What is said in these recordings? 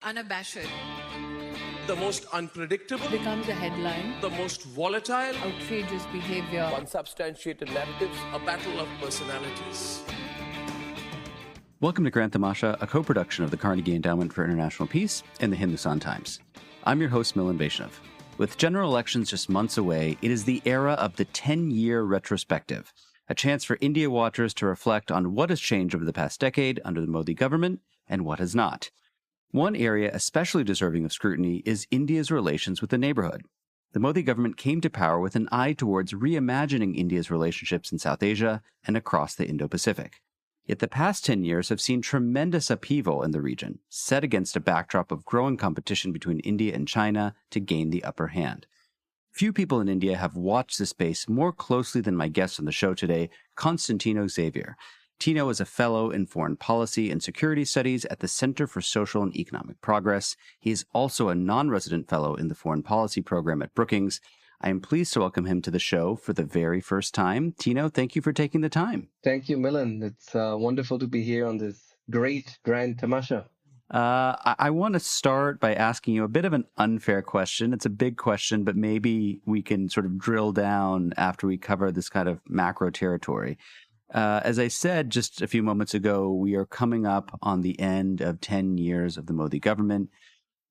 unabashed, the most unpredictable, becomes a headline, the most volatile, outrageous behavior, unsubstantiated narratives, a battle of personalities. Welcome to Grand Tamasha, a co-production of the Carnegie Endowment for International Peace and the Hindustan Times. I'm your host, Milan Vaishnav. With general elections just months away, it is the era of the 10-year retrospective, a chance for India watchers to reflect on what has changed over the past decade under the Modi government and what has not. One area especially deserving of scrutiny is India's relations with the neighborhood. The Modi government came to power with an eye towards reimagining India's relationships in South Asia and across the Indo-Pacific. Yet the past 10 years have seen tremendous upheaval in the region, set against a backdrop of growing competition between India and China to gain the upper hand. Few people in India have watched this space more closely than my guest on the show today, Constantino Xavier. Tino is a fellow in foreign policy and security studies at the Center for Social and Economic Progress. He is also a non-resident fellow in the foreign policy program at Brookings. I am pleased to welcome him to the show for the very first time. Tino, thank you for taking the time. Thank you, Milan. It's wonderful to be here on this great Grand Tamasha. I want to start by asking you a bit of an unfair question. It's a big question, but maybe we can sort of drill down after we cover this kind of macro territory. As I said just a few moments ago, we are coming up on the end of 10 years of the Modi government.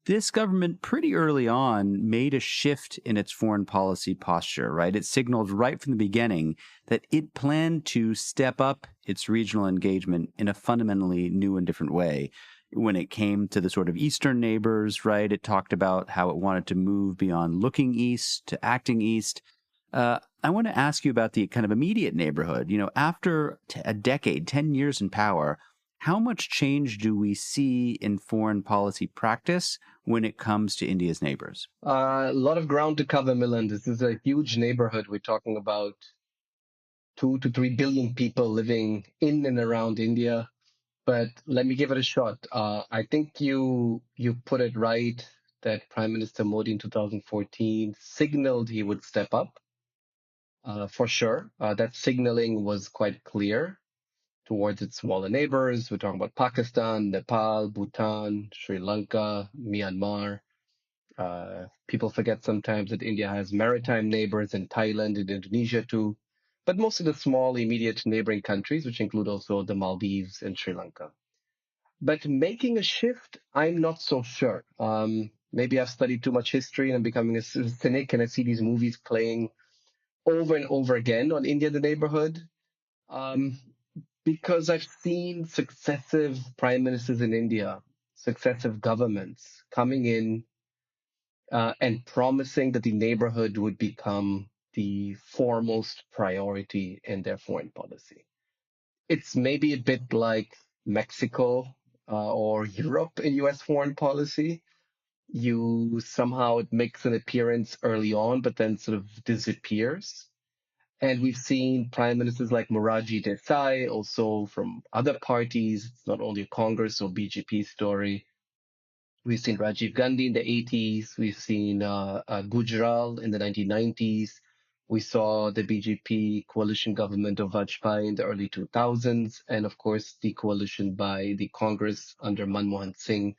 This government pretty early on made a shift in its foreign policy posture, right? It signaled right from the beginning that it planned to step up its regional engagement in a fundamentally new and different way. When it came to the sort of eastern neighbors, right, it talked about how it wanted to move beyond looking east to acting east. I want to ask you about the kind of immediate neighborhood. You know, after a decade, 10 years in power, how much change do we see in foreign policy practice when it comes to India's neighbors? A lot of ground to cover, Milan. This is a huge neighborhood. We're talking about 2 to 3 billion people living in and around India. But let me give it a shot. I think you put it right that Prime Minister Modi in 2014 signaled he would step up. For sure. That signaling was quite clear towards its smaller neighbors. We're talking about Pakistan, Nepal, Bhutan, Sri Lanka, Myanmar. People forget sometimes that India has maritime neighbors in Thailand and Indonesia too, but mostly the small immediate neighboring countries, which include also the Maldives and Sri Lanka. But making a shift, I'm not so sure. Maybe I've studied too much history and I'm becoming a cynic and I see these movies playing over and over again on India, the neighborhood. Because I've seen successive prime ministers in India, successive governments coming in and promising that the neighborhood would become the foremost priority in their foreign policy. It's maybe a bit like Mexico or Europe in US foreign policy. You somehow it makes an appearance early on, but then sort of disappears. And we've seen prime ministers like Morarji Desai, also from other parties. It's not only a Congress or BJP story. We've seen Rajiv Gandhi in the 80s. We've seen Gujral in the 1990s. We saw the BJP coalition government of Vajpayee in the early 2000s. And of course, the coalition by the Congress under Manmohan Singh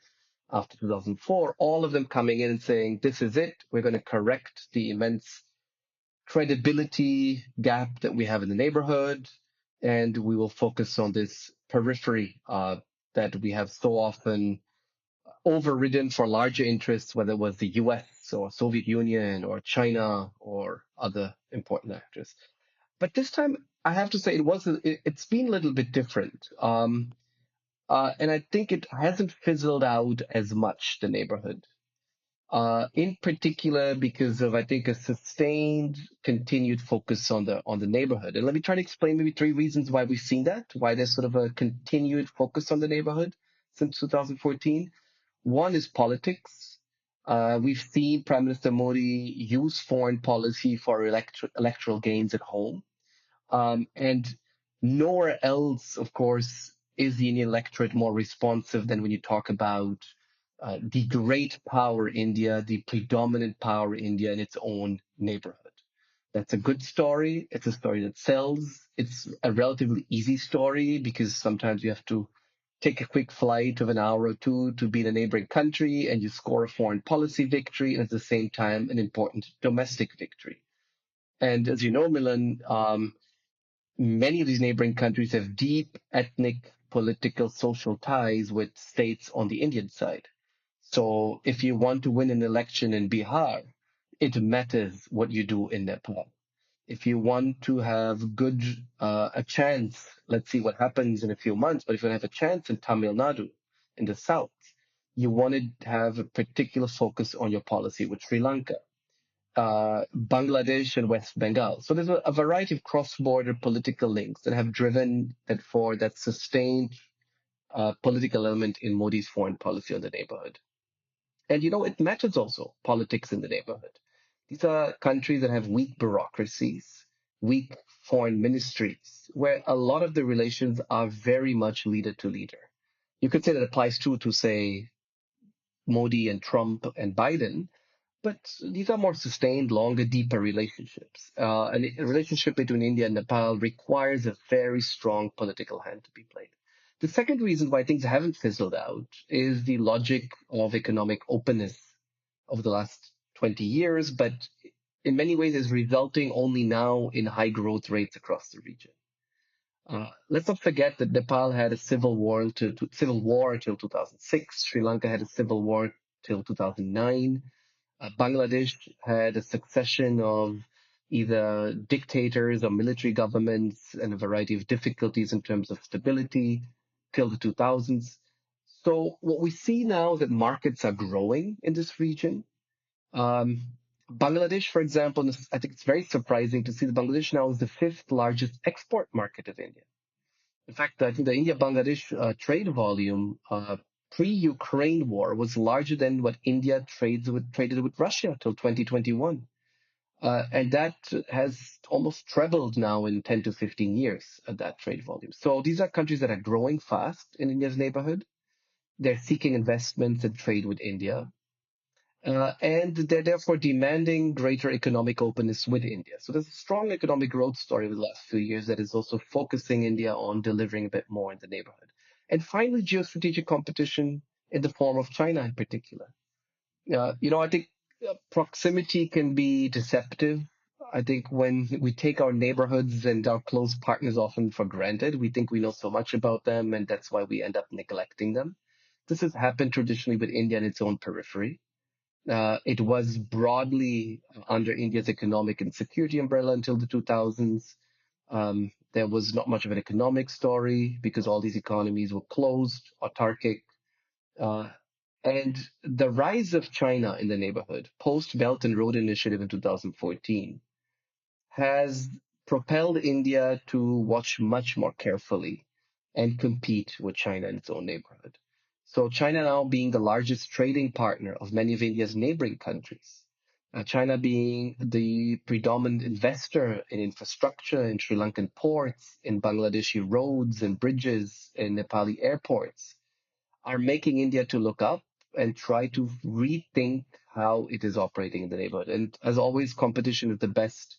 after 2004, all of them coming in and saying, this is it. We're going to correct the immense credibility gap that we have in the neighborhood, and we will focus on this periphery that we have so often overridden for larger interests, whether it was the US or Soviet Union or China or other important actors. But this time, I have to say, it's been a little bit different. And I think it hasn't fizzled out as much, the neighborhood. In particular, because of, I think, a sustained, continued focus on the neighborhood. And let me try to explain maybe 3 reasons why we've seen that, why there's sort of a continued focus on the neighborhood since 2014. One is politics. We've seen Prime Minister Modi use foreign policy for electoral gains at home. And nowhere else, of course, is the Indian electorate more responsive than when you talk about the great power India, the predominant power India in its own neighborhood. That's a good story. It's a story that sells. It's a relatively easy story because sometimes you have to take a quick flight of an hour or two to be in a neighboring country, and you score a foreign policy victory and at the same time an important domestic victory. And as you know, Milan, many of these neighboring countries have deep ethnic, political, social ties with states on the Indian side. So if you want to win an election in Bihar, it matters what you do in Nepal. If you want to have a chance, let's see what happens in a few months, but if you have a chance in Tamil Nadu, in the south, you want to have a particular focus on your policy with Sri Lanka, Bangladesh, and West Bengal. So there's a variety of cross-border political links that have driven that sustained political element in Modi's foreign policy on the neighborhood. And it matters also, politics in the neighborhood. These are countries that have weak bureaucracies, weak foreign ministries, where a lot of the relations are very much leader to leader. You could say that applies to say, Modi and Trump and Biden, but these are more sustained, longer, deeper relationships. And a relationship between India and Nepal requires a very strong political hand to be played. The second reason why things haven't fizzled out is the logic of economic openness over the last 20 years, but in many ways is resulting only now in high growth rates across the region. Let's not forget that Nepal had a civil war until 2006. Sri Lanka had a civil war till 2009. Bangladesh had a succession of either dictators or military governments and a variety of difficulties in terms of stability till the 2000s. So what we see now is that markets are growing in this region. Bangladesh, for example, I think it's very surprising to see that Bangladesh now is the fifth largest export market of India. In fact, I think the India-Bangladesh trade volume pre-Ukraine war was larger than what India traded with Russia till 2021. And that has almost trebled now in 10 to 15 years at that trade volume. So these are countries that are growing fast in India's neighborhood. They're seeking investments and trade with India. And they're therefore demanding greater economic openness with India. So there's a strong economic growth story over the last few years that is also focusing India on delivering a bit more in the neighborhood. And finally, geostrategic competition in the form of China in particular. I think proximity can be deceptive. I think when we take our neighborhoods and our close partners often for granted, we think we know so much about them, and that's why we end up neglecting them. This has happened traditionally with India and its own periphery. It was broadly under India's economic and security umbrella until the 2000s. There was not much of an economic story because all these economies were closed, autarkic. And the rise of China in the neighborhood, post Belt and Road Initiative in 2014, has propelled India to watch much more carefully and compete with China in its own neighborhood. So China now being the largest trading partner of many of India's neighboring countries, China being the predominant investor in infrastructure, in Sri Lankan ports, in Bangladeshi roads and bridges, in Nepali airports, are making India to look up and try to rethink how it is operating in the neighborhood. And as always, competition is the best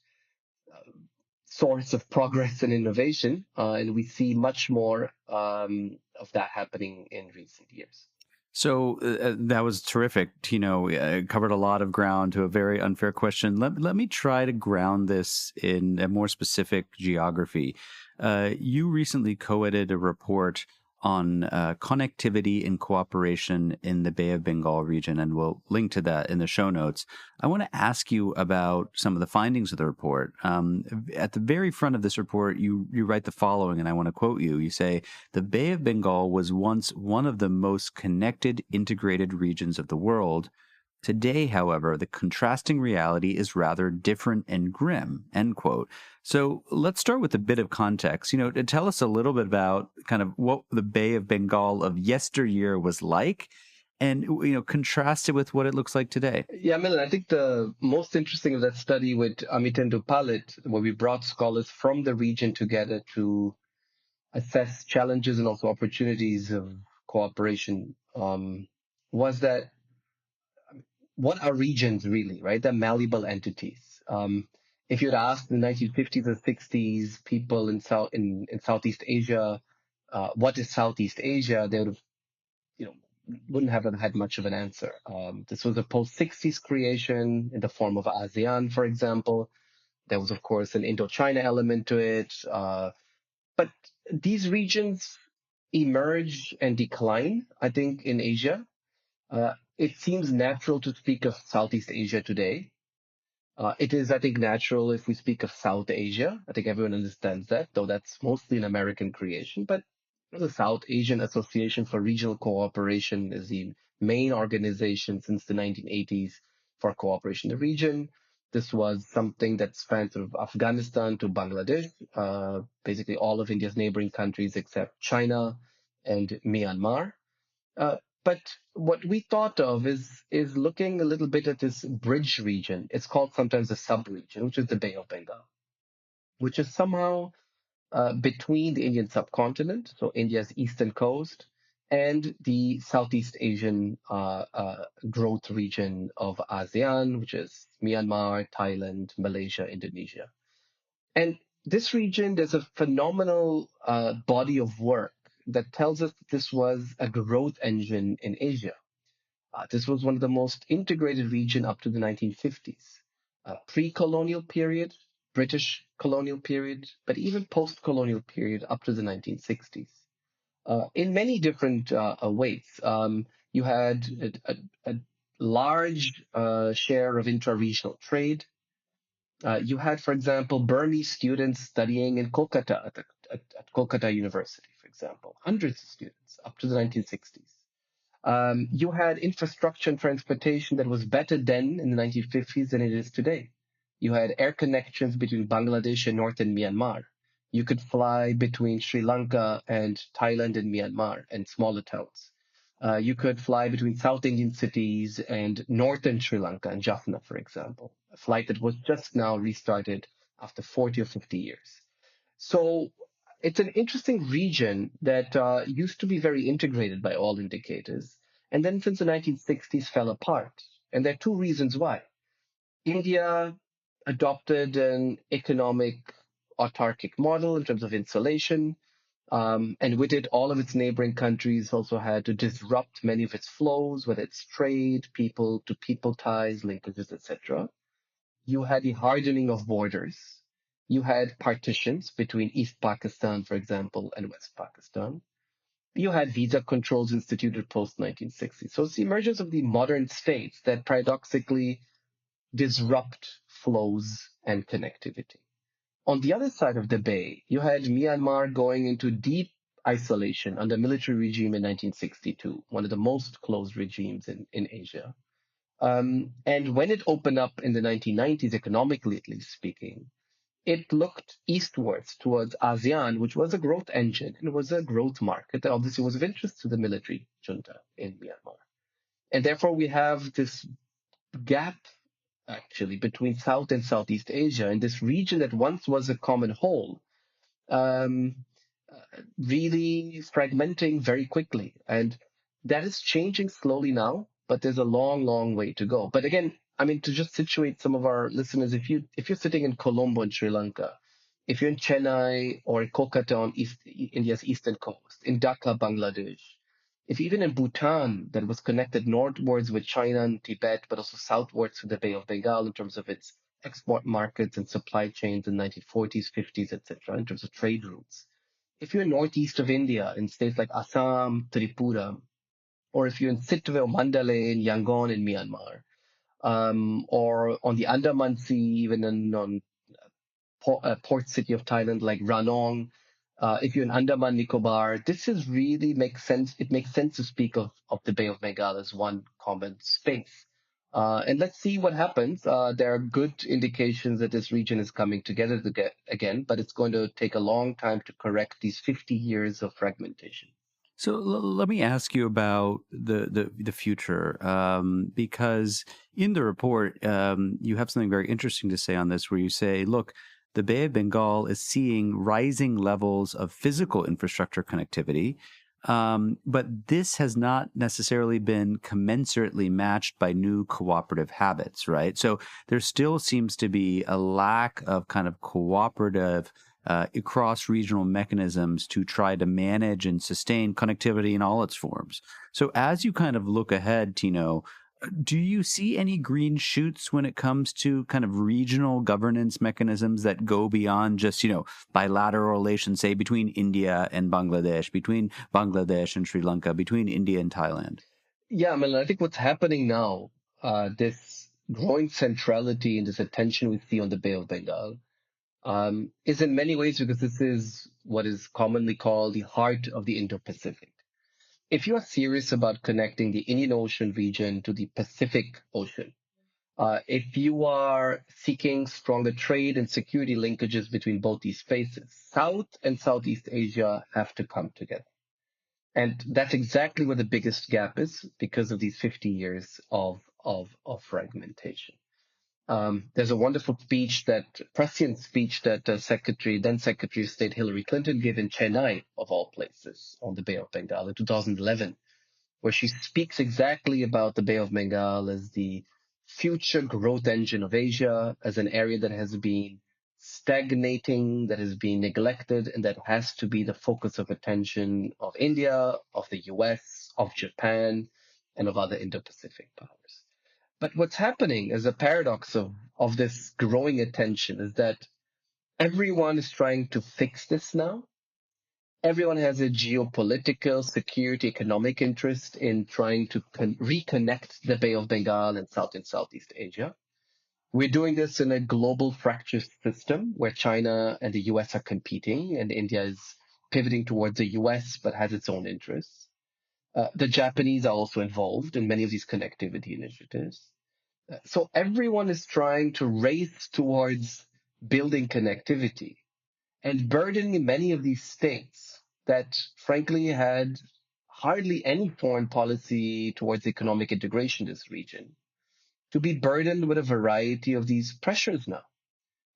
source of progress and innovation, and we see much more of that happening in recent years. So that was terrific, Tino. Covered a lot of ground to a very unfair question. Let me try to ground this in a more specific geography. You recently co-edited a report on connectivity and cooperation in the Bay of Bengal region, and we'll link to that in the show notes. I want to ask you about some of the findings of the report. At the very front of this report, you write the following, and I want to quote you. You say, "The Bay of Bengal was once one of the most connected, integrated regions of the world. Today, however, the contrasting reality is rather different and grim," end quote. So let's start with a bit of context. To tell us a little bit about kind of what the Bay of Bengal of yesteryear was like, and contrast it with what it looks like today. Yeah, Milan, I think the most interesting of that study with Amitendo Palit, where we brought scholars from the region together to assess challenges and also opportunities of cooperation, was that what are regions really, right? They're malleable entities. If you'd asked in the 1950s or 60s, people in Southeast Asia, what is Southeast Asia, they would have, wouldn't have had much of an answer. This was a post-60s creation in the form of ASEAN, for example. There was, of course, an Indochina element to it. But these regions emerge and decline, I think, in Asia. It seems natural to speak of Southeast Asia today. It is, I think, natural if we speak of South Asia. I think everyone understands that, though that's mostly an American creation. But the South Asian Association for Regional Cooperation is the main organization since the 1980s for cooperation in the region. This was something that spanned sort of Afghanistan to Bangladesh, basically all of India's neighboring countries except China and Myanmar. Uh, but what we thought of is looking a little bit at this bridge region. It's called sometimes the sub-region, which is the Bay of Bengal, which is somehow between the Indian subcontinent, so India's eastern coast, and the Southeast Asian growth region of ASEAN, which is Myanmar, Thailand, Malaysia, Indonesia. And this region, there's a phenomenal body of work that tells us that this was a growth engine in Asia. This was one of the most integrated region up to the 1950s. Pre-colonial period, British colonial period, but even post-colonial period up to the 1960s. In many different ways. You had a large share of intra-regional trade. You had, for example, Burmese students studying in Kolkata at Kolkata University, for example, hundreds of students up to the 1960s. You had infrastructure and transportation that was better then in the 1950s than it is today. You had air connections between Bangladesh and northern Myanmar. You could fly between Sri Lanka and Thailand and Myanmar and smaller towns. You could fly between South Indian cities and northern Sri Lanka and Jaffna, for example, a flight that was just now restarted after 40 or 50 years. So it's an interesting region that used to be very integrated by all indicators, and then since the 1960s fell apart. And there are two reasons why. India adopted an economic autarkic model in terms of insulation, and with it, all of its neighboring countries also had to disrupt many of its flows, whether it's trade, people-to-people ties, linkages, etc. You had the hardening of borders. You had partitions between East Pakistan, for example, and West Pakistan. You had visa controls instituted post 1960. So it's the emergence of the modern states that paradoxically disrupt flows and connectivity. On the other side of the bay, you had Myanmar going into deep isolation under military regime in 1962, one of the most closed regimes in Asia. And when it opened up in the 1990s, economically at least speaking, it looked eastwards towards ASEAN, which was a growth engine and was a growth market that obviously was of interest to the military junta in Myanmar. And therefore, we have this gap actually between South and Southeast Asia in this region that once was a common whole, um, really fragmenting very quickly. And that is changing slowly now, but there's a long, long way to go. But again, I mean, to just situate some of our listeners, if you're sitting in Colombo in Sri Lanka, if you're in Chennai or in Kolkata on India's eastern coast, in Dhaka, Bangladesh, if even in Bhutan that was connected northwards with China and Tibet, but also southwards with the Bay of Bengal in terms of its export markets and supply chains in 1940s, 50s, etc., in terms of trade routes. If you're northeast of India in states like Assam, Tripura, or if you're in Sitwe or Mandalay in Yangon in Myanmar, or on the Andaman Sea, even on port city of Thailand like Ranong, if you're in Andaman Nicobar, this is really makes sense. It makes sense to speak of the Bay of Bengal as one common space. And let's see what happens. There are good indications that this region is coming together again, but it's going to take a long time to correct these 50 years of fragmentation. So let me ask you about the future, because in the report, you have something very interesting to say on this, where you say, look, the Bay of Bengal is seeing rising levels of physical infrastructure connectivity, but this has not necessarily been commensurately matched by new cooperative habits, right? So there still seems to be a lack of kind of cooperative cross-regional mechanisms to try to manage and sustain connectivity in all its forms. So as you kind of look ahead, Tino, do you see any green shoots when it comes to kind of regional governance mechanisms that go beyond just, bilateral relations, say, between India and Bangladesh, between Bangladesh and Sri Lanka, between India and Thailand? Yeah, I mean, I think what's happening now, this growing centrality and this attention we see on the Bay of Bengal, is in many ways because this is what is commonly called the heart of the Indo-Pacific. If you are serious about connecting the Indian Ocean region to the Pacific Ocean, if you are seeking stronger trade and security linkages between both these spaces, South and Southeast Asia have to come together. And that's exactly where the biggest gap is because of these 50 years of fragmentation. There's a wonderful speech prescient speech that then Secretary of State Hillary Clinton gave in Chennai, of all places, on the Bay of Bengal in 2011, where she speaks exactly about the Bay of Bengal as the future growth engine of Asia, as an area that has been stagnating, that has been neglected, and that has to be the focus of attention of India, of the US, of Japan, and of other Indo-Pacific powers. But what's happening as a paradox of this growing attention is that everyone is trying to fix this now. Everyone has a geopolitical, security, economic interest in trying to reconnect the Bay of Bengal and South and Southeast Asia. We're doing this in a global fractured system where China and the US are competing, and India is pivoting towards the US but has its own interests. The Japanese are also involved in many of these connectivity initiatives. So everyone is trying to race towards building connectivity and burdening many of these states that frankly had hardly any foreign policy towards economic integration in this region to be burdened with a variety of these pressures now.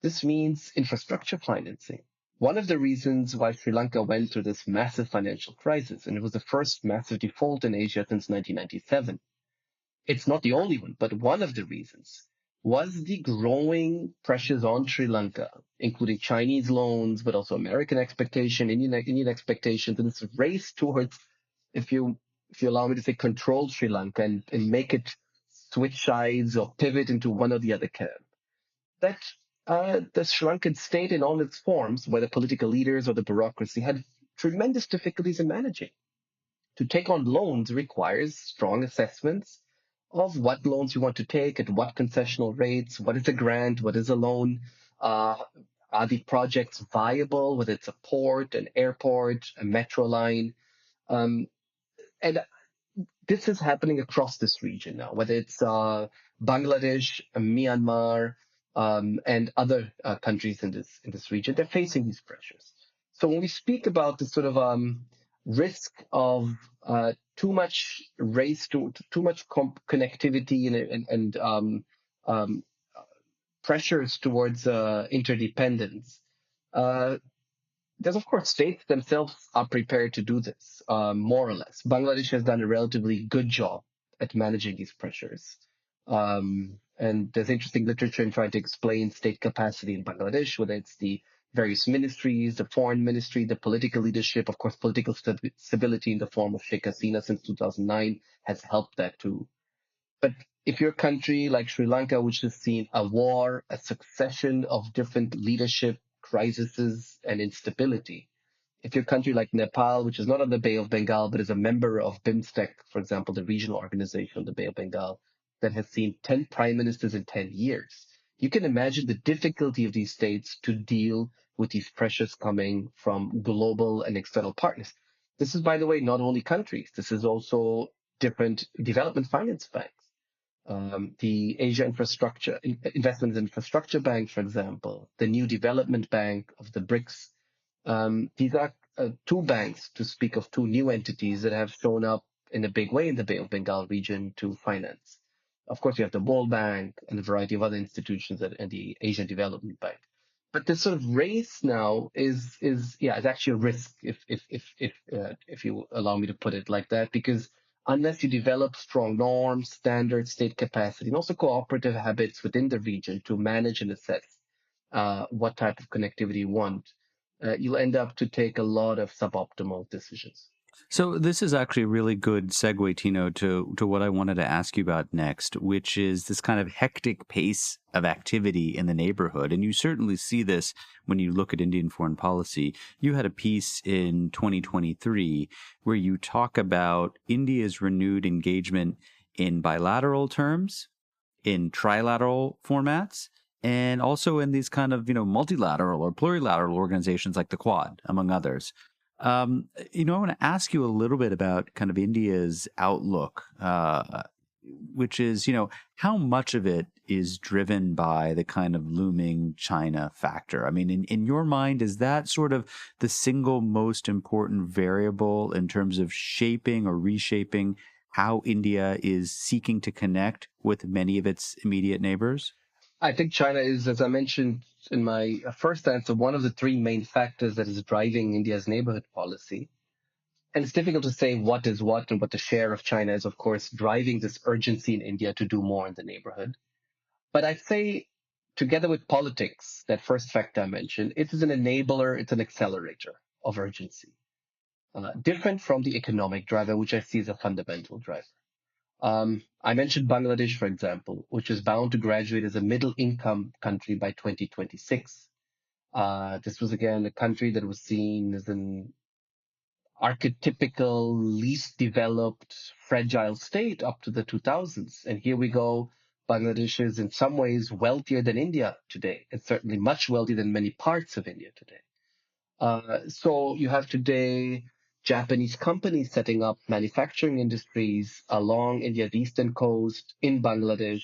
This means infrastructure financing. One of the reasons why Sri Lanka went through this massive financial crisis, and it was the first massive default in Asia since 1997, it's not the only one, but one of the reasons was the growing pressures on Sri Lanka, including Chinese loans, but also American expectation, Indian expectations, and this race towards, if you allow me to say, control Sri Lanka and make it switch sides or pivot into one or the other camp. That the Sri Lankan state in all its forms, whether political leaders or the bureaucracy, had tremendous difficulties in managing. To take on loans requires strong assessments of what loans you want to take, at what concessional rates, what is a grant, what is a loan, are the projects viable, whether it's a port, an airport, a metro line. And this is happening across this region now, whether it's Bangladesh, Myanmar, and other countries in this region. They're facing these pressures. So when we speak about the sort of risk of too much race, too much connectivity and pressures towards interdependence, there's of course states themselves are prepared to do this, more or less. Bangladesh has done a relatively good job at managing these pressures. And there's interesting literature in trying to explain state capacity in Bangladesh, whether it's the various ministries, the foreign ministry, the political leadership. Of course, political stability in the form of Sheikh Hasina since 2009 has helped that too. But if you're a country like Sri Lanka, which has seen a war, a succession of different leadership crises and instability, if you're a country like Nepal, which is not on the Bay of Bengal, but is a member of BIMSTEC, for example, the regional organization on the Bay of Bengal, that has seen 10 prime ministers in 10 years, you can imagine the difficulty of these states to deal with these pressures coming from global and external partners. This is, by the way, not only countries. This is also different development finance banks. The Asia Infrastructure Investment Infrastructure Bank, for example, the New Development Bank of the BRICS. These are two banks, to speak of two new entities that have shown up in a big way in the Bay of Bengal region to finance. Of course, you have the World Bank and a variety of other institutions and the Asian Development Bank. But this sort of race now is actually a risk, if you allow me to put it like that, because unless you develop strong norms, standards, state capacity, and also cooperative habits within the region to manage and assess what type of connectivity you want, you'll end up to take a lot of suboptimal decisions. So this is actually a really good segue, Tino, to what I wanted to ask you about next, which is this kind of hectic pace of activity in the neighborhood. And you certainly see this when you look at Indian foreign policy. You had a piece in 2023 where you talk about India's renewed engagement in bilateral terms, in trilateral formats, and also in these kind of, multilateral or plurilateral organizations like the Quad, among others. I want to ask you a little bit about kind of India's outlook, which is, how much of it is driven by the kind of looming China factor? I mean, in your mind, is that sort of the single most important variable in terms of shaping or reshaping how India is seeking to connect with many of its immediate neighbors? I think China is, as I mentioned in my first answer, one of the three main factors that is driving India's neighborhood policy. And it's difficult to say what is what and what the share of China is, of course, driving this urgency in India to do more in the neighborhood. But I'd say, together with politics, that first factor I mentioned, it is an enabler, it's an accelerator of urgency. Different from the economic driver, which I see as a fundamental driver. I mentioned Bangladesh, for example, which is bound to graduate as a middle income country by 2026. This was, again, a country that was seen as an archetypical, least developed, fragile state up to the 2000s. And here we go. Bangladesh is in some ways wealthier than India today, and certainly much wealthier than many parts of India today. So you have today Japanese companies setting up manufacturing industries along India's eastern coast, in Bangladesh,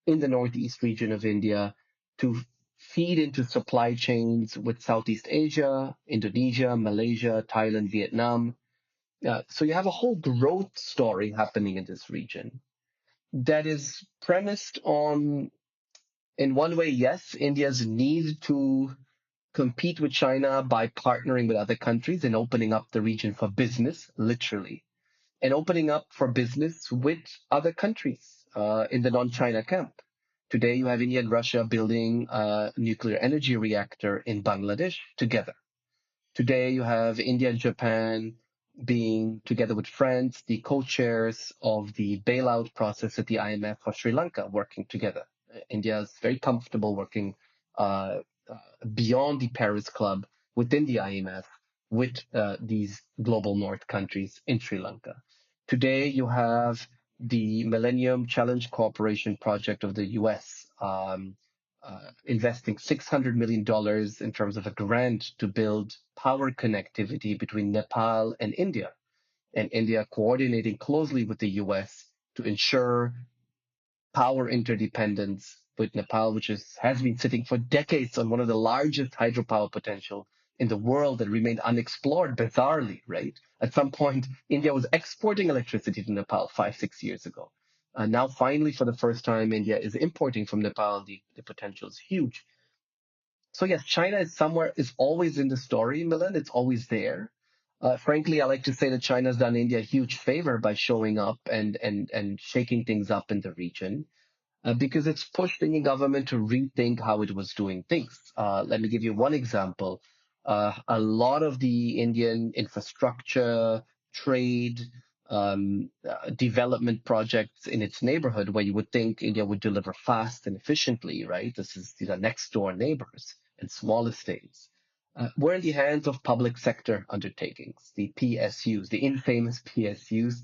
in the northeast region of India, to feed into supply chains with Southeast Asia, Indonesia, Malaysia, Thailand, Vietnam. So you have a whole growth story happening in this region that is premised on, in one way, yes, India's need to compete with China by partnering with other countries and opening up the region for business, literally, and opening up for business with other countries in the non-China camp. Today, you have India and Russia building a nuclear energy reactor in Bangladesh together. Today, you have India and Japan being, together with France, the co-chairs of the bailout process at the IMF for Sri Lanka, working together. India is very comfortable working uh, beyond the Paris Club within the IMF with these global north countries in Sri Lanka. Today, you have the Millennium Challenge Cooperation Project of the US investing $600 million in terms of a grant to build power connectivity between Nepal and India coordinating closely with the US to ensure power interdependence with Nepal, which has been sitting for decades on one of the largest hydropower potential in the world that remained unexplored, bizarrely, right? At some point, India was exporting electricity to Nepal 5, 6 years ago. Now, finally, for the first time, India is importing from Nepal. The potential is huge. So yes, China is always in the story, Milan. It's always there. Frankly, I like to say that China's done India a huge favor by showing up and shaking things up in the region because it's pushed Indian government to rethink how it was doing things. Let me give you one example. A lot of the Indian infrastructure, trade, development projects in its neighborhood, where you would think India would deliver fast and efficiently, right? These are next door neighbors and smaller states. Were in the hands of public sector undertakings, the PSUs, the infamous PSUs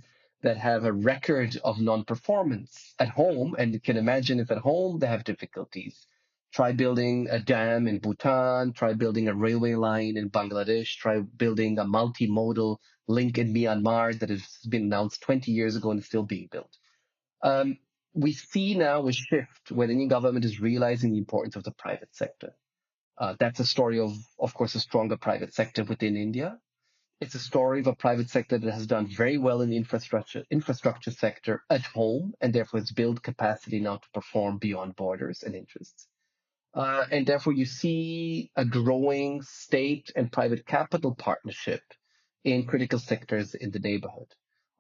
that have a record of non-performance at home, and you can imagine if at home they have difficulties. Try building a dam in Bhutan, try building a railway line in Bangladesh, try building a multimodal link in Myanmar that has been announced 20 years ago and is still being built. We see now a shift where the Indian government is realizing the importance of the private sector. That's a story of course, a stronger private sector within India. It's a story of a private sector that has done very well in the infrastructure sector at home, and therefore has built capacity now to perform beyond borders and interests. And therefore, you see a growing state and private capital partnership in critical sectors in the neighborhood.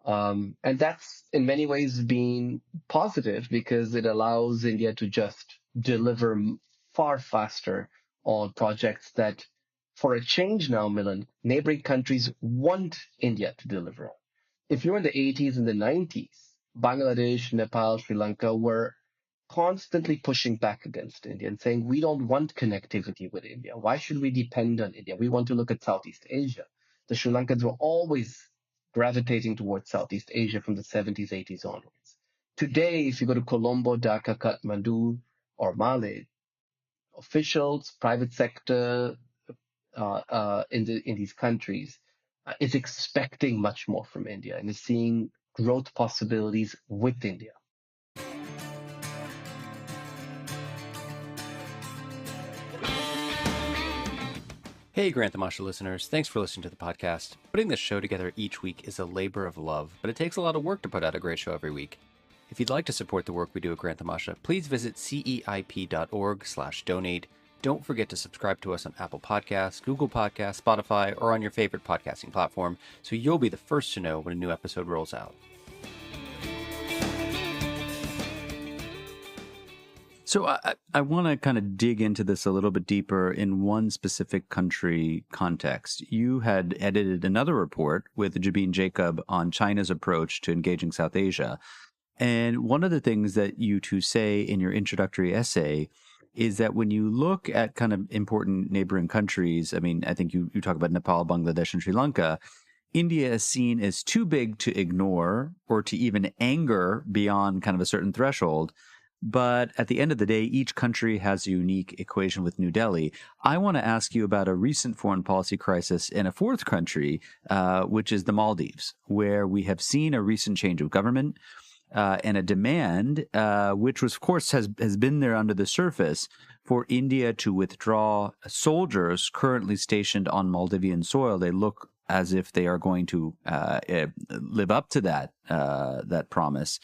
And that's in many ways been positive because it allows India to just deliver far faster on projects that For a change now, Milan, neighboring countries want India to deliver. If you're in the 80s and the 90s, Bangladesh, Nepal, Sri Lanka were constantly pushing back against India and saying, we don't want connectivity with India. Why should we depend on India? We want to look at Southeast Asia. The Sri Lankans were always gravitating towards Southeast Asia from the 70s, 80s onwards. Today, if you go to Colombo, Dhaka, Kathmandu, or Malé, officials, private sector in these countries is expecting much more from India and is seeing growth possibilities with India. Hey, Grant the Masha listeners. Thanks for listening to the podcast. Putting this show together each week is a labor of love, but it takes a lot of work to put out a great show every week. If you'd like to support the work we do at Grant the Masha, please visit ceip.org/donate. Don't forget to subscribe to us on Apple Podcasts, Google Podcasts, Spotify, or on your favorite podcasting platform, so you'll be the first to know when a new episode rolls out. So I want to kind of dig into this a little bit deeper in one specific country context. You had edited another report with Jabin Jacob on China's approach to engaging South Asia. And one of the things that you two say in your introductory essay is that when you look at kind of important neighboring countries, I mean, I think you talk about Nepal, Bangladesh, and Sri Lanka, India is seen as too big to ignore or to even anger beyond kind of a certain threshold. But at the end of the day, each country has a unique equation with New Delhi. I want to ask you about a recent foreign policy crisis in a fourth country, which is the Maldives, where we have seen a recent change of government and a demand, which was, of course, has been there under the surface, for India to withdraw soldiers currently stationed on Maldivian soil. They look as if they are going to live up to that promise.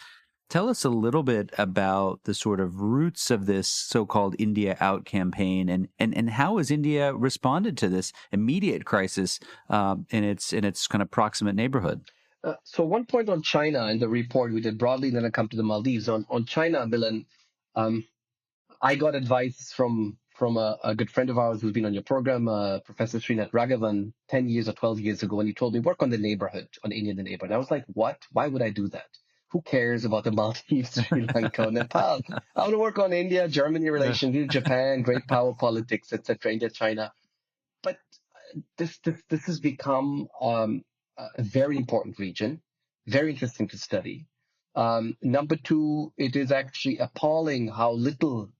Tell us a little bit about the sort of roots of this so-called India Out campaign, and how has India responded to this immediate crisis in its kind of proximate neighborhood? So one point on China in the report we did broadly, then I come to the Maldives. On China, Milan, I got advice from a good friend of ours who's been on your program, Professor Srinath Raghavan, 10 years or 12 years ago, and he told me, work on the neighborhood, on India, the neighborhood. I was like, what? Why would I do that? Who cares about the Maldives, Sri Lanka, Nepal? I want to work on India, Germany relations, Japan, great power politics, etc., India, China. But this has become a very important region, very interesting to study. Number two, it is actually appalling how little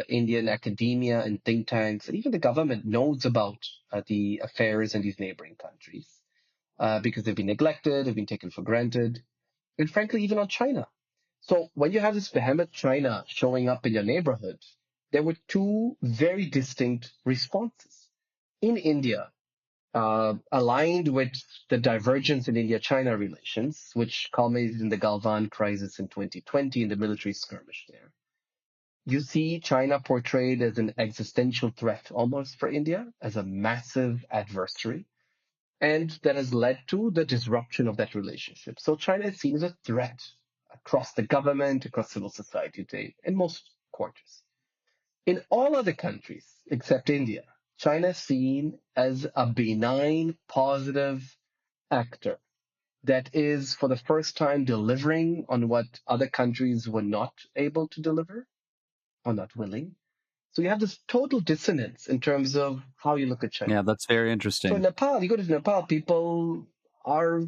Indian academia and think tanks and even the government knows about the affairs in these neighboring countries because they've been neglected, they've been taken for granted, and frankly, even on China. So when you have this behemoth China showing up in your neighborhood, there were two very distinct responses. In India, aligned with the divergence in India-China relations, which culminated in the Galvan crisis in 2020 in the military skirmish there. You see China portrayed as an existential threat almost for India, as a massive adversary, and that has led to the disruption of that relationship. So China is seen as a threat across the government, across civil society today, in most quarters. In all other countries, except India, China is seen as a benign, positive actor that is, for the first time, delivering on what other countries were not able to deliver or not willing. So you have this total dissonance in terms of how you look at China. Yeah, that's very interesting. So in Nepal, you go to Nepal, people are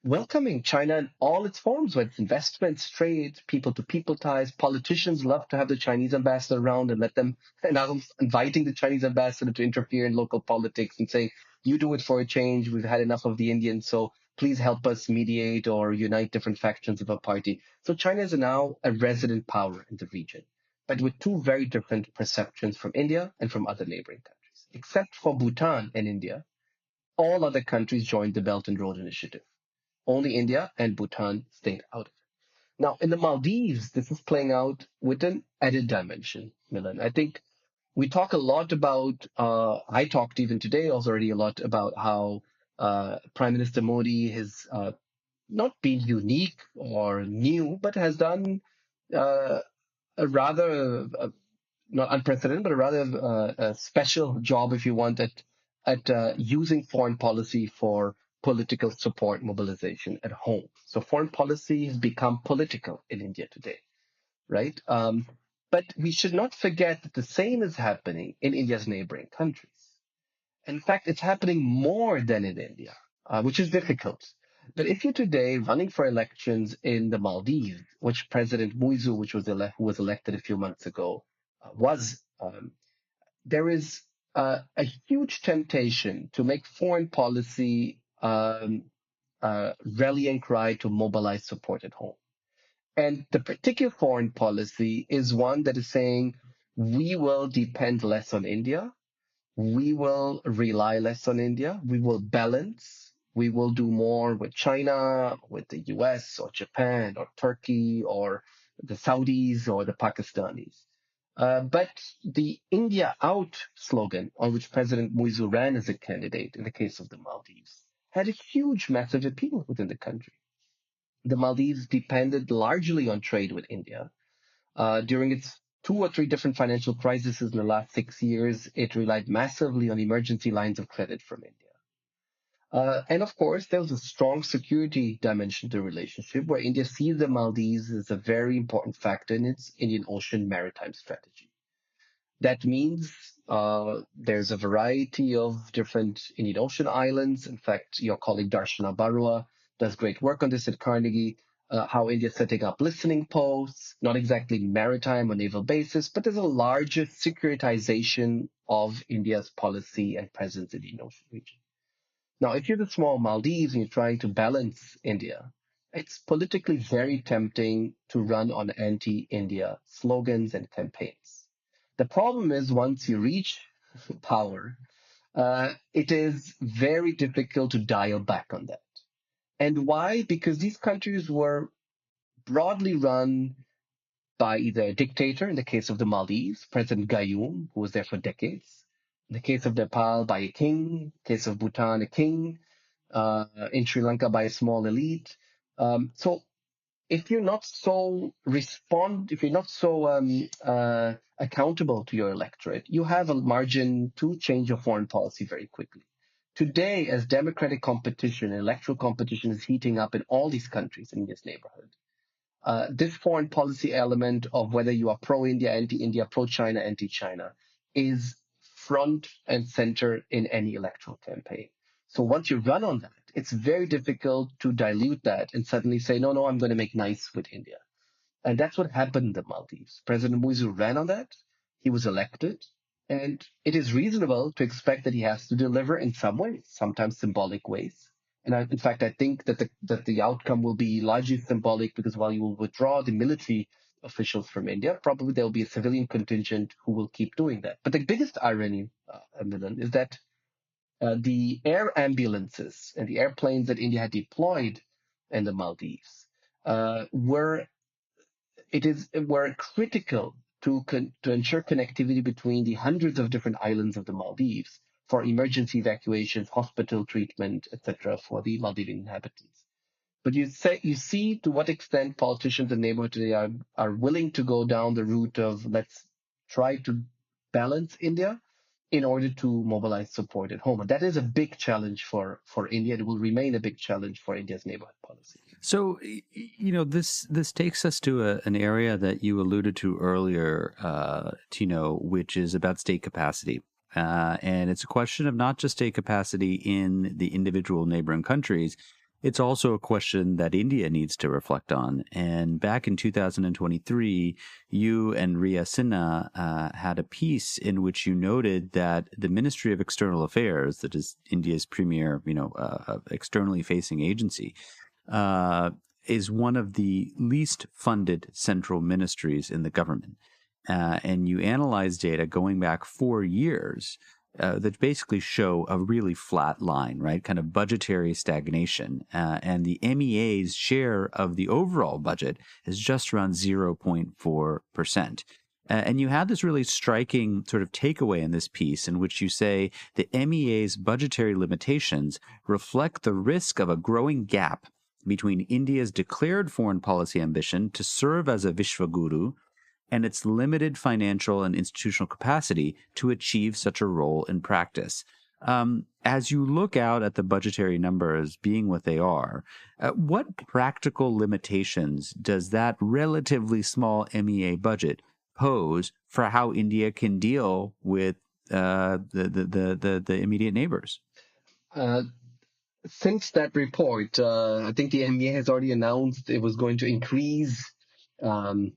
welcoming China in all its forms, whether it's investments, trade, people-to-people ties. Politicians love to have the Chinese ambassador around and let them, and I'm inviting the Chinese ambassador to interfere in local politics and saying, you do it for a change. We've had enough of the Indians, so please help us mediate or unite different factions of a party. So China is now a resident power in the region, but with two very different perceptions from India and from other neighboring countries. Except for Bhutan and India, all other countries joined the Belt and Road Initiative. Only India and Bhutan stayed out of it. Now, in the Maldives, this is playing out with an added dimension, Milan. I think we talk a lot about, I talked even today also already a lot about how Prime Minister Modi has not been unique or new, but has done a rather, not unprecedented, but a rather a special job, if you want, at at using foreign policy for political support mobilization at home. So foreign policy has become political in India today, right? But we should not forget that the same is happening in India's neighboring countries. In fact, it's happening more than in India, which is difficult. But if you're today running for elections in the Maldives, which President Muizu, who was elected a few months ago, there is a huge temptation to make foreign policy rallying cry to mobilize support at home. And the particular foreign policy is one that is saying we will depend less on India, we will rely less on India, we will balance, we will do more with China, with the US or Japan or Turkey or the Saudis or the Pakistanis. But the India out slogan, on which President Muizu ran as a candidate in the case of the Maldives, had a huge, massive appeal within the country. The Maldives depended largely on trade with India. During its 2 or 3 different financial crises in the last 6 years, it relied massively on emergency lines of credit from India. And of course, there was a strong security dimension to the relationship where India sees the Maldives as a very important factor in its Indian Ocean maritime strategy. That means there's a variety of different Indian Ocean islands. In fact, your colleague Darshana Barua does great work on this at Carnegie, how India's setting up listening posts, not exactly maritime or naval bases, but there's a larger securitization of India's policy and presence in the Indian Ocean region. Now, if you're the small Maldives and you're trying to balance India, it's politically very tempting to run on anti-India slogans and campaigns. The problem is once you reach power, it is very difficult to dial back on that. And why? Because these countries were broadly run by either a dictator, in the case of the Maldives, President Gayoom, who was there for decades. In the case of Nepal, by a king. In the case of Bhutan, a king. In Sri Lanka, by a small elite. So if you're not so accountable to your electorate, you have a margin to change your foreign policy very quickly. Today, as democratic competition, electoral competition is heating up in all these countries in this neighborhood, this foreign policy element of whether you are pro-India, anti-India, pro-China, anti-China is front and center in any electoral campaign. So once you run on that, it's very difficult to dilute that and suddenly say, no, I'm going to make nice with India. And that's what happened in the Maldives. President Muizu ran on that. He was elected. And it is reasonable to expect that he has to deliver in some ways, sometimes symbolic ways. And in fact, I think that the outcome will be largely symbolic because while you will withdraw the military officials from India, probably there will be a civilian contingent who will keep doing that. But the biggest irony, Milan, is that the air ambulances and the airplanes that India had deployed in the Maldives were critical to ensure connectivity between the hundreds of different islands of the Maldives for emergency evacuations, hospital treatment, etc., for the Maldivian inhabitants. But you see to what extent politicians in the neighborhood today are willing to go down the route of let's try to balance India in order to mobilize support at home. And that is a big challenge for India. It will remain a big challenge for India's neighborhood policy. So, this takes us to an area that you alluded to earlier, Tino, which is about state capacity. And it's a question of not just state capacity in the individual neighboring countries. It's also a question that India needs to reflect on. And back in 2023, you and Riya Sinha had a piece in which you noted that the Ministry of External Affairs, that is India's premier, externally facing agency, is one of the least funded central ministries in the government. And you analyze data going back 4 years that basically show a really flat line, right? Kind of budgetary stagnation. And the MEA's share of the overall budget is just around 0.4%. And you had this really striking sort of takeaway in this piece in which you say the MEA's budgetary limitations reflect the risk of a growing gap between India's declared foreign policy ambition to serve as a Vishwaguru and its limited financial and institutional capacity to achieve such a role in practice. As you look out at the budgetary numbers being what they are, what practical limitations does that relatively small MEA budget pose for how India can deal with the immediate neighbors? Uh, since that report, I think the MEA has already announced it was going to increase um,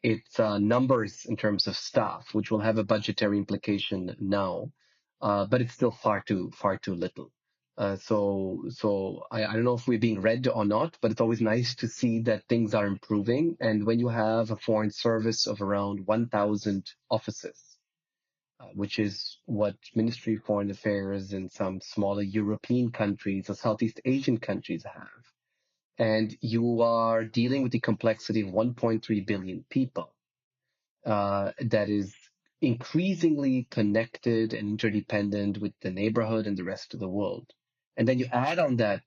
its numbers in terms of staff, which will have a budgetary implication now, but it's still far too little. So I don't know if we're being read or not, but it's always nice to see that things are improving. And when you have a foreign service of around 1,000 officers, which is what Ministry of Foreign Affairs in some smaller European countries or Southeast Asian countries have. And you are dealing with the complexity of 1.3 billion people that is increasingly connected and interdependent with the neighborhood and the rest of the world. And then you add on that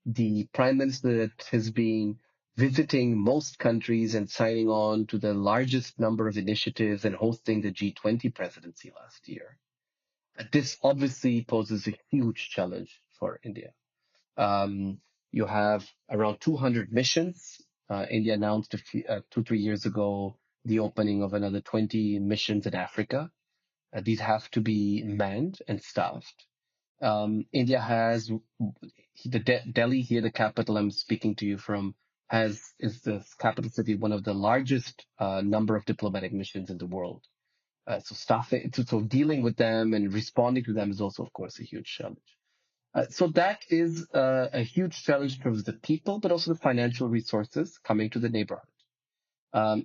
the prime minister that has been visiting most countries and signing on to the largest number of initiatives and hosting the G20 presidency last year. This obviously poses a huge challenge for India. Um, you have around 200 missions. India announced 2-3 years ago the opening of another 20 missions in Africa. These have to be manned and staffed. India has Delhi here, the capital I'm speaking to you from, is the capital city, one of the largest number of diplomatic missions in the world. So dealing with them and responding to them is also, of course, a huge challenge. So that is a huge challenge in terms of the people, but also the financial resources coming to the neighborhood.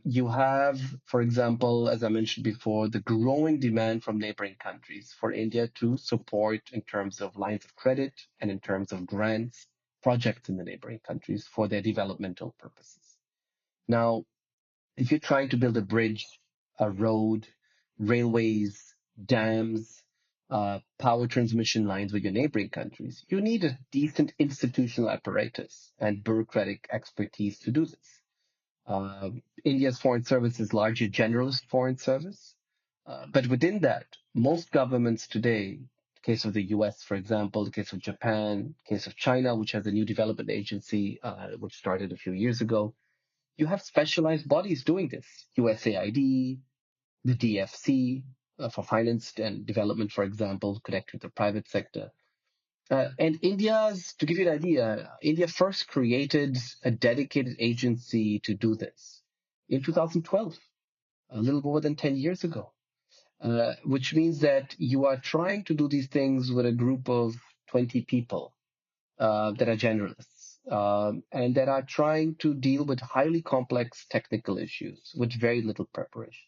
You have, for example, as I mentioned before, the growing demand from neighboring countries for India to support in terms of lines of credit and in terms of grants, projects in the neighboring countries for their developmental purposes. Now, if you're trying to build a bridge, a road, railways, dams, power transmission lines with your neighboring countries, you need a decent institutional apparatus and bureaucratic expertise to do this. India's foreign service is largely generalist foreign service, but within that, most governments today, the case of the US, for example, the case of Japan, the case of China, which has a new development agency, which started a few years ago, you have specialized bodies doing this. USAID, the DFC for finance and development, for example, connected to the private sector. And to give you an idea, India first created a dedicated agency to do this in 2012, a little more than 10 years ago, which means that you are trying to do these things with a group of 20 people that are generalists and that are trying to deal with highly complex technical issues with very little preparation.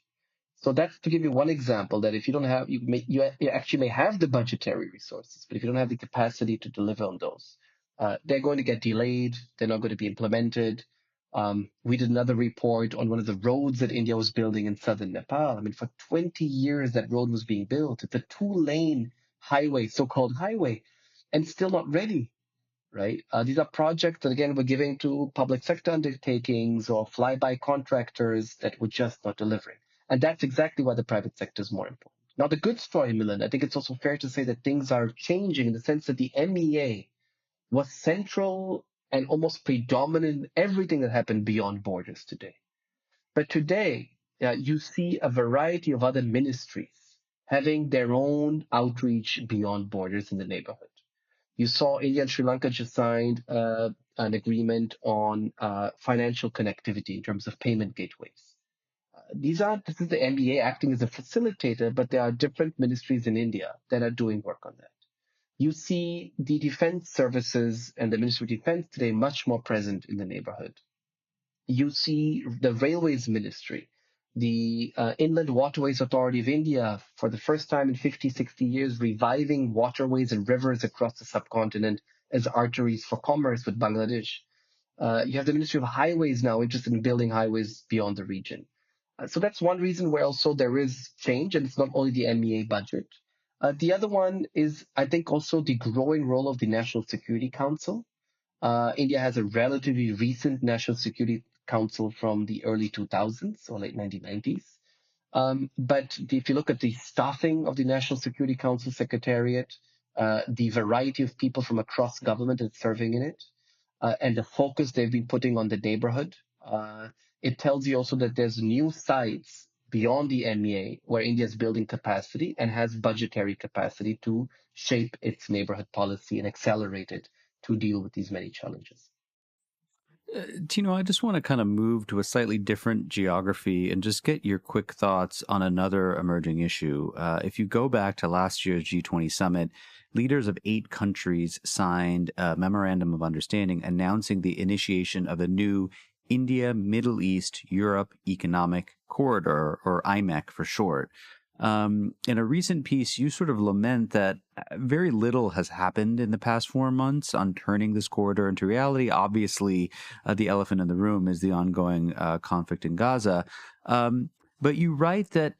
So that's to give you one example that if you don't have, you actually may have the budgetary resources, but if you don't have the capacity to deliver on those, they're going to get delayed. They're not going to be implemented. We did another report on one of the roads that India was building in southern Nepal. I mean, for 20 years that road was being built. It's a 2-lane highway, so-called highway, and still not ready. Right? These are projects that, again, we're giving to public sector undertakings or fly-by contractors that were just not delivering. And that's exactly why the private sector is more important. Now, the good story, Milan, I think it's also fair to say that things are changing in the sense that the MEA was central and almost predominant in everything that happened beyond borders today. But today, you see a variety of other ministries having their own outreach beyond borders in the neighborhood. You saw India and Sri Lanka just signed an agreement on financial connectivity in terms of payment gateways. This is the MBA acting as a facilitator, but there are different ministries in India that are doing work on that. You see the defense services and the Ministry of Defense today much more present in the neighborhood. You see the Railways Ministry, the Inland Waterways Authority of India, for the first time in 50, 60 years, reviving waterways and rivers across the subcontinent as arteries for commerce with Bangladesh. You have the Ministry of Highways now interested in building highways beyond the region. So that's one reason where also there is change, and it's not only the MEA budget. The other one is, I think, also the growing role of the National Security Council. India has a relatively recent National Security Council from the early 2000s or late 1990s. But if you look at the staffing of the National Security Council Secretariat, the variety of people from across government that's serving in it, and the focus they've been putting on the neighborhood. It tells you also that there's new sites beyond the MEA where India is building capacity and has budgetary capacity to shape its neighborhood policy and accelerate it to deal with these many challenges. Tino, I just want to kind of move to a slightly different geography and just get your quick thoughts on another emerging issue. If you go back to last year's G20 summit, leaders of 8 countries signed a memorandum of understanding announcing the initiation of a new India, Middle East, Europe Economic Corridor, or IMEC for short. In a recent piece, you sort of lament that very little has happened in the past 4 months on turning this corridor into reality. Obviously, the elephant in the room is the ongoing conflict in Gaza. But you write that,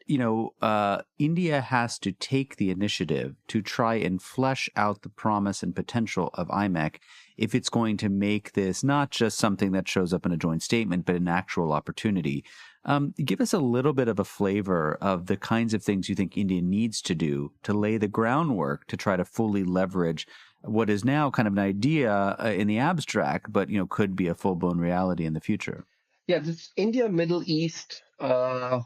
India has to take the initiative to try and flesh out the promise and potential of IMEC if it's going to make this not just something that shows up in a joint statement, but an actual opportunity. Give us a little bit of a flavor of the kinds of things you think India needs to do to lay the groundwork to try to fully leverage what is now kind of an idea in the abstract, but could be a full-blown reality in the future. Yeah, this India, Middle East,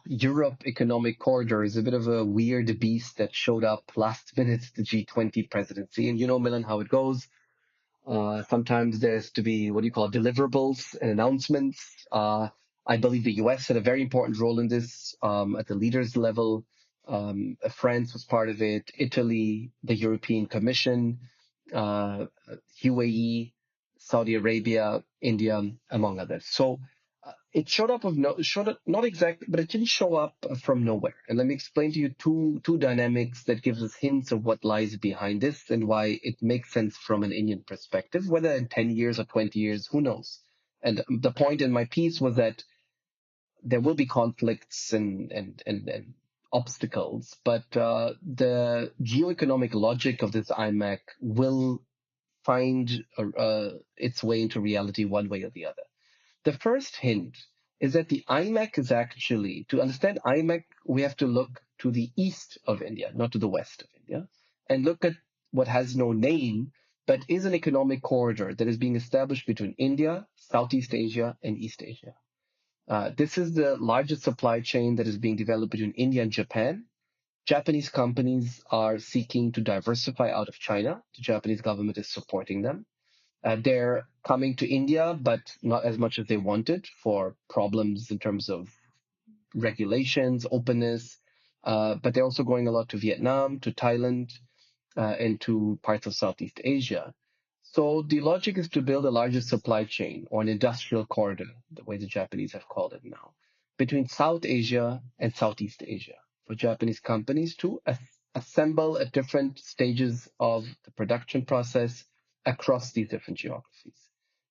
Europe economic corridor is a bit of a weird beast that showed up last minute at the G20 presidency. And Milan, how it goes. Sometimes there's to be what do you call deliverables and announcements. I believe the US had a very important role in this at the leaders level. France was part of it, Italy, the European Commission, UAE, Saudi Arabia, India, among others. So it showed up not exactly, but it didn't show up from nowhere. And let me explain to you two dynamics that gives us hints of what lies behind this and why it makes sense from an Indian perspective, whether in 10 years or 20 years, who knows? And the point in my piece was that there will be conflicts and obstacles, but the geoeconomic logic of this IMEC will find its way into reality one way or the other. The first hint is that the IMEC is actually, to understand IMEC, we have to look to the east of India, not to the west of India, and look at what has no name, but is an economic corridor that is being established between India, Southeast Asia, and East Asia. This is the largest supply chain that is being developed between India and Japan. Japanese companies are seeking to diversify out of China. The Japanese government is supporting them. They're coming to India, but not as much as they wanted for problems in terms of regulations, openness. But they're also going a lot to Vietnam, to Thailand, and to parts of Southeast Asia. So the logic is to build a larger supply chain or an industrial corridor, the way the Japanese have called it now, between South Asia and Southeast Asia for Japanese companies to assemble at different stages of the production process across these different geographies.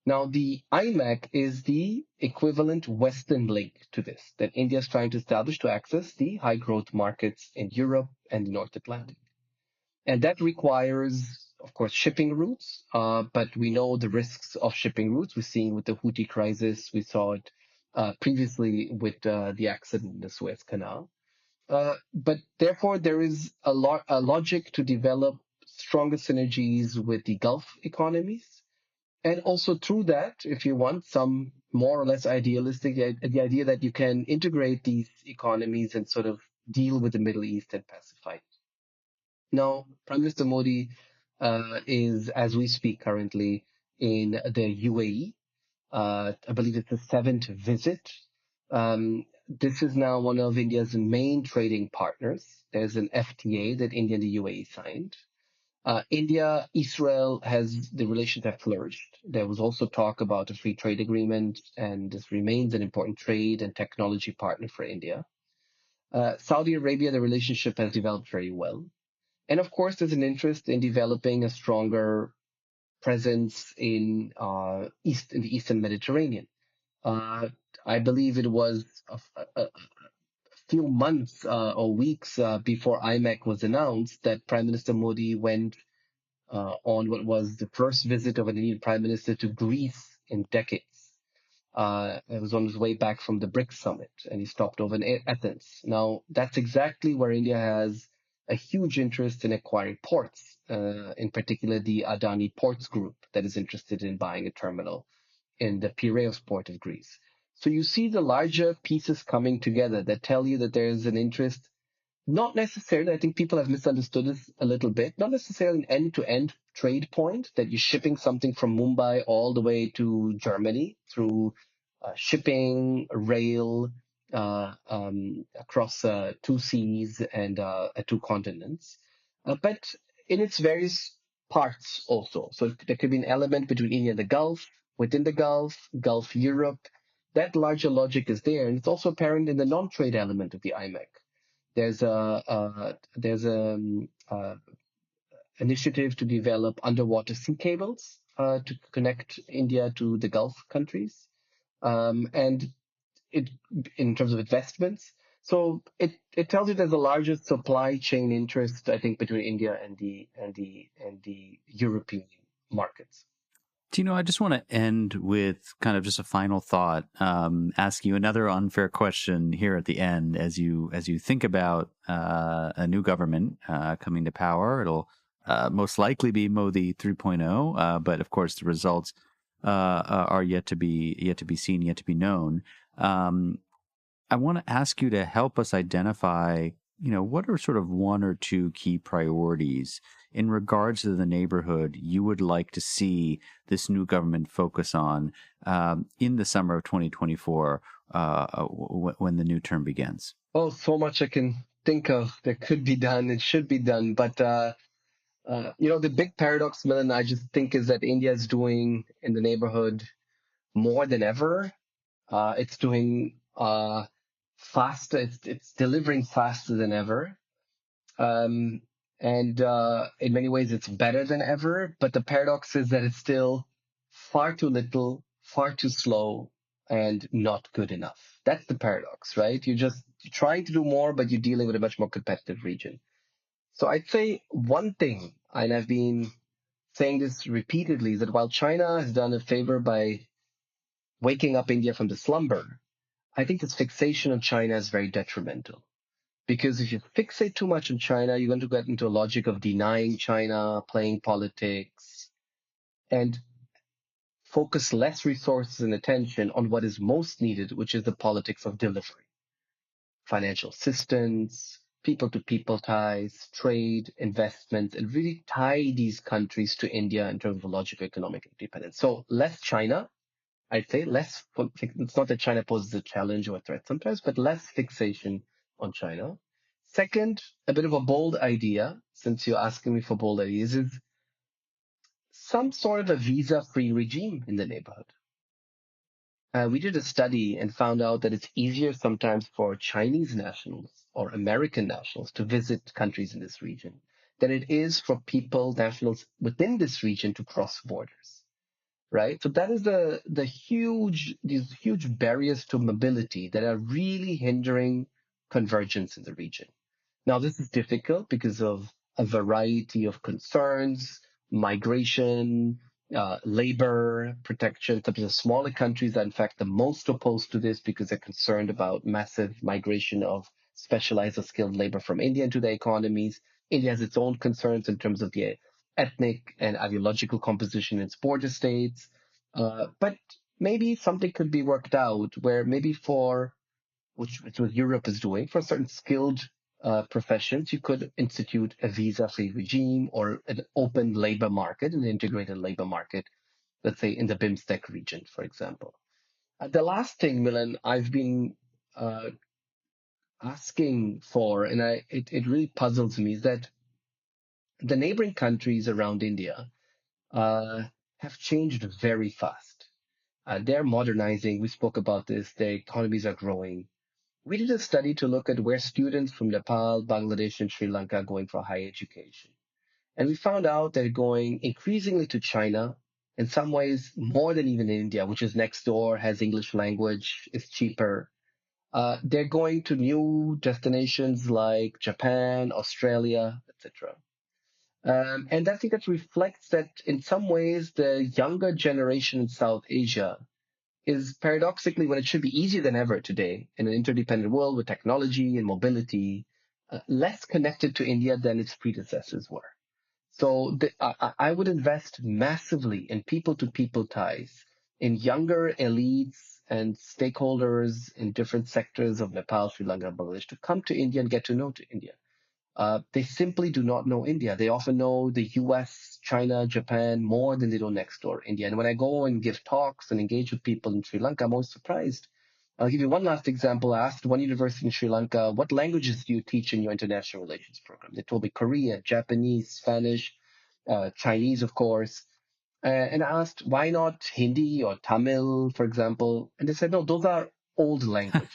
Now, the IMEC is the equivalent Western link to this that India is trying to establish to access the high growth markets in Europe and the North Atlantic. And that requires, of course, shipping routes, but we know the risks of shipping routes. We're seeing with the Houthi crisis. We saw it previously with the accident in the Suez Canal. But therefore, there is a logic to develop stronger synergies with the Gulf economies. And also through that, if you want some more or less idealistic, the idea that you can integrate these economies and sort of deal with the Middle East and pacify it. Now, Prime Minister Modi is, as we speak currently, in the UAE. I believe it's the 7th visit. This is now one of India's main trading partners. There's an FTA that India and the UAE signed. India, Israel the relations have flourished. There was also talk about a free trade agreement, and this remains an important trade and technology partner for India. Saudi Arabia, the relationship has developed very well. And of course, there's an interest in developing a stronger presence in the Eastern Mediterranean. I believe it was a few months or weeks before IMEC was announced that Prime Minister Modi went on what was the first visit of an Indian Prime Minister to Greece in decades. It was on his way back from the BRICS summit, and he stopped over in Athens. Now, that's exactly where India has a huge interest in acquiring ports, in particular the Adani Ports Group that is interested in buying a terminal in the Piraeus port of Greece. So you see the larger pieces coming together that tell you that there is an interest. Not necessarily, I think people have misunderstood this a little bit, not necessarily an end-to-end trade point that you're shipping something from Mumbai all the way to Germany through shipping, rail, across two seas and two continents, but in its various parts also. So there could be an element between India and the Gulf, within the Gulf, Gulf Europe. That larger logic is there, and it's also apparent in the non-trade element of the IMEC. There's a initiative to develop underwater sea cables to connect India to the Gulf countries, and it in terms of investments. So it tells you there's a larger supply chain interest, I think, between India and the European markets. Tino, I just want to end with kind of just a final thought, ask you another unfair question here at the end. As you think about a new government coming to power, it'll most likely be Modi 3.0, but of course the results are yet to be seen, yet to be known. I want to ask you to help us identify, what are sort of one or two key priorities in regards to the neighborhood you would like to see this new government focus on in the summer of 2024 when the new term begins? Oh, so much I can think of that could be done. It should be done. But, the big paradox, Milan, I just think is that India is doing in the neighborhood more than ever. It's doing faster. It's delivering faster than ever. And in many ways, it's better than ever. But the paradox is that it's still far too little, far too slow, and not good enough. That's the paradox, right? You're trying to do more, but you're dealing with a much more competitive region. So I'd say one thing, and I've been saying this repeatedly, is that while China has done a favor by waking up India from the slumber, I think this fixation on China is very detrimental. Because if you fixate too much on China, you're going to get into a logic of denying China, playing politics, and focus less resources and attention on what is most needed, which is the politics of delivery. Financial assistance, people-to-people ties, trade, investments, and really tie these countries to India in terms of a logic of economic independence. So less China, I'd say less. It's not that China poses a challenge or a threat sometimes, but less fixation on China. Second, a bit of a bold idea, since you're asking me for bold ideas, is some sort of a visa-free regime in the neighborhood. We did a study and found out that it's easier sometimes for Chinese nationals or American nationals to visit countries in this region than it is for nationals within this region to cross borders. Right. So that is these huge barriers to mobility that are really hindering convergence in the region. Now, this is difficult because of a variety of concerns, migration, labor protection. Some of the smaller countries are, in fact, the most opposed to this because they're concerned about massive migration of specialized or skilled labor from India into their economies. India has its own concerns in terms of the ethnic and ideological composition in its border states. But maybe something could be worked out where maybe which is what Europe is doing, for certain skilled professions, you could institute a visa-free regime or an open labor market, an integrated labor market, let's say in the BIMSTEC region, for example. The last thing, Milan, I've been asking for, and it really puzzles me, is that the neighboring countries around India have changed very fast. They're modernizing. We spoke about this. Their economies are growing. We did a study to look at where students from Nepal, Bangladesh, and Sri Lanka are going for higher education. And we found out they're going increasingly to China, in some ways more than even India, which is next door, has English language, is cheaper. They're going to new destinations like Japan, Australia, etc. And I think that reflects that in some ways the younger generation in South Asia is paradoxically, when it should be easier than ever today in an interdependent world with technology and mobility, less connected to India than its predecessors were. So I would invest massively in people-to-people ties, in younger elites and stakeholders in different sectors of Nepal, Sri Lanka, Bangladesh to come to India and get to know India. They simply do not know India. They often know the US, China, Japan more than they know next door India. And when I go and give talks and engage with people in Sri Lanka, I'm always surprised. I'll give you one last example. I asked one university in Sri Lanka, what languages do you teach in your international relations program? They told me Korean, Japanese, Spanish, Chinese, of course. And I asked, why not Hindi or Tamil, for example? And they said, no, those are old languages.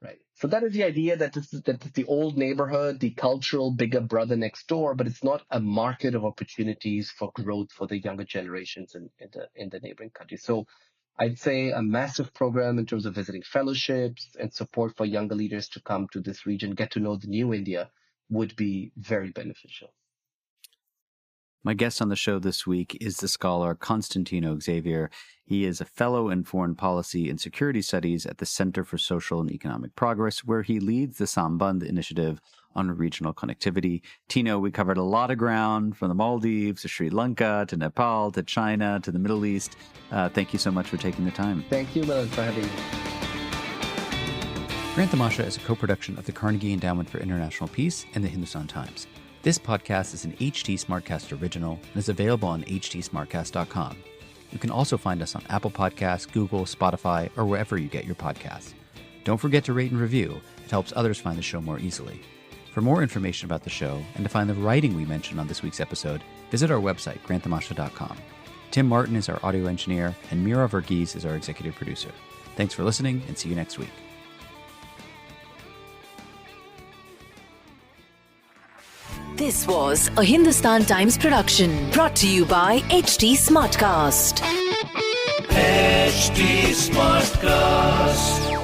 Right. So that is the idea that this is the old neighborhood, the cultural bigger brother next door, but it's not a market of opportunities for growth for the younger generations in the neighboring countries. So I'd say a massive program in terms of visiting fellowships and support for younger leaders to come to this region, get to know the new India would be very beneficial. My guest on the show this week is the scholar Constantino Xavier. He is a fellow in foreign policy and security studies at the Center for Social and Economic Progress, where he leads the Sambandh Initiative on regional connectivity. Tino, we covered a lot of ground, from the Maldives to Sri Lanka to Nepal to China to the Middle East. Thank you so much for taking the time. Thank you, Milan, for having me. Grant Tamasha is a co-production of the Carnegie Endowment for International Peace and the Hindustan Times. This podcast is an HT Smartcast original and is available on htsmartcast.com. You can also find us on Apple Podcasts, Google, Spotify, or wherever you get your podcasts. Don't forget to rate and review. It helps others find the show more easily. For more information about the show and to find the writing we mentioned on this week's episode, visit our website, granttamasha.com. Tim Martin is our audio engineer, and Mira Verghese is our executive producer. Thanks for listening, and see you next week. This was a Hindustan Times production brought to you by HT Smartcast. HT Smartcast.